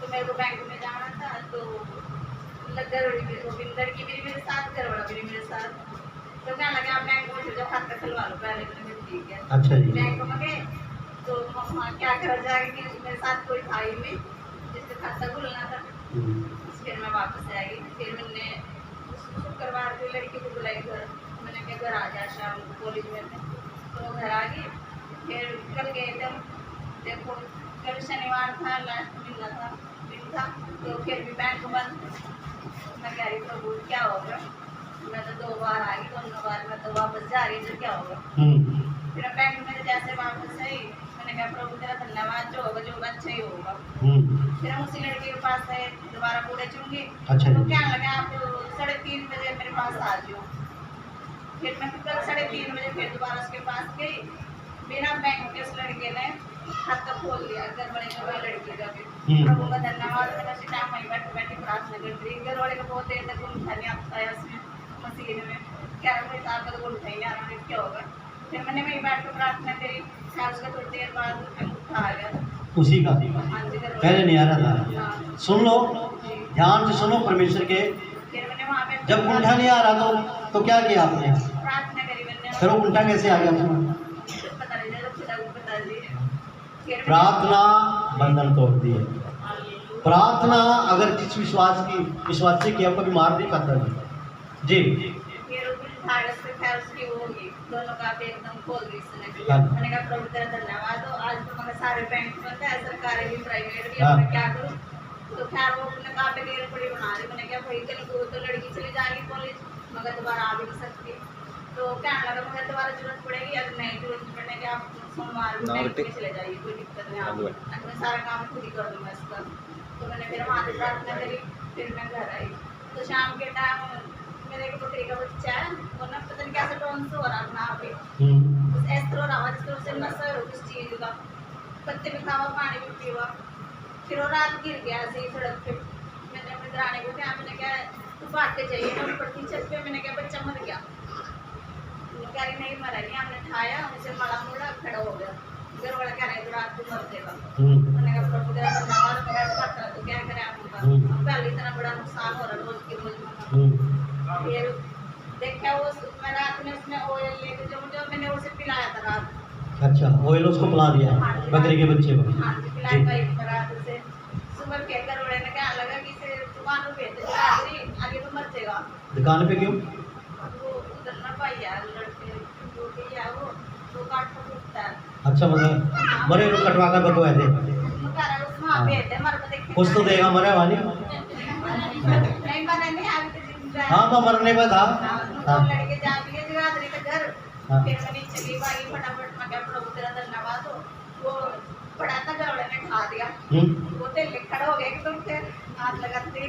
तो मेरे को बैंक में जाना था, तो गोविंदर की मेरे साथ करवाना मेरे साथ, तो क्या लगा आप बैंक में जो खाता खुलवा लो पहले। तो ठीक है, अच्छा जी। बैंक में गए तो वहाँ क्या करा जाएगा कि मेरे साथ कोई था ही नहीं जिसका खाता खुलना था। फिर मैं वापस आ गई। फिर मैंने शुक्रवार को लड़की को बुलाई घर, मैंने कहा घर आ जा शाम को कॉलेज में थे, तो घर आ गई। फिर कल गए थे, देखो कल शनिवार था, लास्ट दिन था, तो फिर भी बैंक बंद। मैं कह रही प्रभु क्या होगा, मैं तो 2 बार आ गई, दोनों बार मैं तो वापस जा रही, तो क्या होगा। फिर बैंक में जैसे वापस आई, मैंने कहा प्रभु तेरा धन्यवाद, जो होगा जो अच्छा ही होगा। फिर हम उसी लड़के के पास गए, दोबारा पूरे चुनगी। अच्छा। तो क्या लगा आप 3:30 बजे मेरे पास आ जाओ। फिर मैं कल 3:30 बजे फिर दोबारा उसके पास गई, बिना बैंक के उस लड़के ने खाता खोल दिया, घर वाले का वही लड़की का भी। प्रभु का धन्यवाद, मैंने उसी टाइम वहीं बैठ बैठी प्रार्थना कर रही। घर वाले को बहुत देर तक उठा नहीं आता है उसमें मशीन में, क्या रहा साहब का तो उठा ही नहीं आ रहा, क्या होगा। फिर मैंने वहीं बैठ कर प्रार्थना करी, फिर उसका थोड़ी देर बाद उठा आ गया उसी का पहले नहीं आ रहा था। हाँ। सुन लो, ध्यान से सुनो परमेश्वर के। फिर मैंने वहाँ पे जब उल्टा नहीं आ रहा तो क्या किया आपने? प्रार्थना करी मैंने। फिर वो उल्टा कैसे आ गया तुम्हें? पता नहीं, जब खुदा को बता दिए। प्रार्थना बंधन तोड़ती है। प्रार्थना अगर जिस विश्वास से किया कभी मार नहीं खाता जी। फिर उसकी वो होगी, दोनों का भी एकदम खोल दी इसने। हाँ। मैंने कहा प्रभु तेरा धन्यवाद हो, आज तो मगर सारे बैंक बंद है, सरकारी भी प्राइवेट भी, हाँ। मैं क्या करूँ। तो खैर वो अपने कहा पे डेढ़ पड़ी बना रही। मैंने कहा भाई कल को तो लड़की चली जाएगी कॉलेज, मगर दोबारा आ भी नहीं सकती। तो क्या लगा मगर दोबारा जरूरत पड़ेगी, अगर नहीं जरूरत पड़ने के आप सोमवार को बैंक में चले जाइए, कोई दिक्कत नहीं, आप मैं सारा काम खुद ही कर दूँगा इसका। तो मैंने फिर वहाँ से प्रार्थना करी, फिर मैं घर आई। तो शाम के टाइम मेरे एक बकरी का बच्चा है, वो ना पता नहीं कैसे टोन से हो रहा था अभी, इस तरह रहा जिस तरह से नशा हो किस चीज़ का, पत्ते भी खावा पानी भी पीवा। फिर वो रात गिर गया ऐसे ही सड़क पे। मैंने अपने दराने को कहा, मैंने क्या तू भाग के चाहिए ना ऊपर की छत पे। मैंने क्या बच्चा मर गया, कह रही नहीं मरा नहीं, हमने उठाया उसे मड़ा मुड़ा खड़ा हो गया। घर वाला कह रहे तो रात को मर देगा। मैंने कहा प्रभु तेरा धन्यवाद, मैं ऐसा करता तो क्या करें आपका, पहले इतना बड़ा नुकसान हो रहा रोज की रोज। फिर देखा वो मैं रात में उसमें ऑयल लेके जो मैंने उसे पिलाया था रात। अच्छा, ऑयल उसको पिला दिया बकरी के बच्चे को? हाँ जी, पिलाया था रात उसे। सुबह के घर वाले ने क्या लगा कि इसे दुकान पे भेज दे, आगे तो मर जाएगा। दुकान पे क्यों? वो उधर ना पाई यार लड़के जो भी है वो तो काट को उठता है। अच्छा, मतलब मरे को कटवा कर बकवा दे, कुछ तो देगा मरे वाली। नहीं मरे नहीं आगे हाँ तो मरने पर था। लड़के जा दिए जगाधरी का घर। फिर मैं नीचे गई भाई फटाफट, मैं क्या प्रभु तेरा धन्यवाद हो। वो बड़ा था घर वाले ने खा दिया, वो तेल खड़ा हो गया एकदम, फिर हाथ लगाते।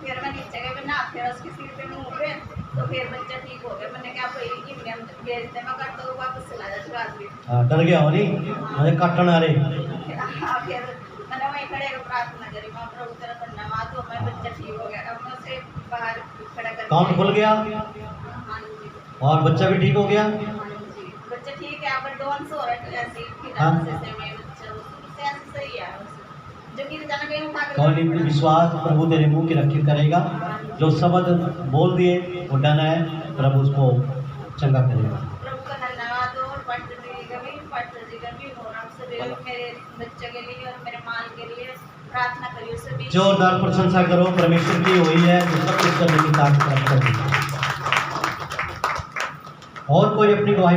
फिर मैं नीचे गई, मैं नहा फिर उसके सिर पे मुँह पे, तो फिर बच्चा ठीक हो गया। मैंने क्या भाई इंडियन भेजते मैं करता हूँ वापस चला जा जगाधरी। डर गया हो नहीं मुझे काटन आ रहे। हाँ फिर मैंने वहीं खड़े होकर प्रार्थना करी, मैं प्रभु तेरा धन्यवाद हो, मैं बच्चा ठीक हो गया। अब मैं उसे बाहर खड़ा कर कान खुल गया हाँ जी, और बच्चा भी ठीक हो गया। हाँ जी, बच्चा ठीक है। अब डोन सो रहा है ऐसे ही, फिर हाँ। ऐसे में बच्चा उससे ऐसे सही है जो कि जाना कहीं उठा कर कौन इतनी विश्वास प्रभु तेरे मुंह की रक्षित करेगा। जो शब्द बोल दिए वो डन है, प्रभु उसको चंगा करेगा। प्रभु का धन्यवाद हो। और पास्टर जी का भी हो, आप सभी मेरे बच्चे के लिए और मेरे माल के लिए प्रार्थना करिए सभी। जोरदार प्रशंसा करो, परमेश्वर की हुई है जो सब कुछ करने की ताकत रखता है। और कोई अपनी गवाही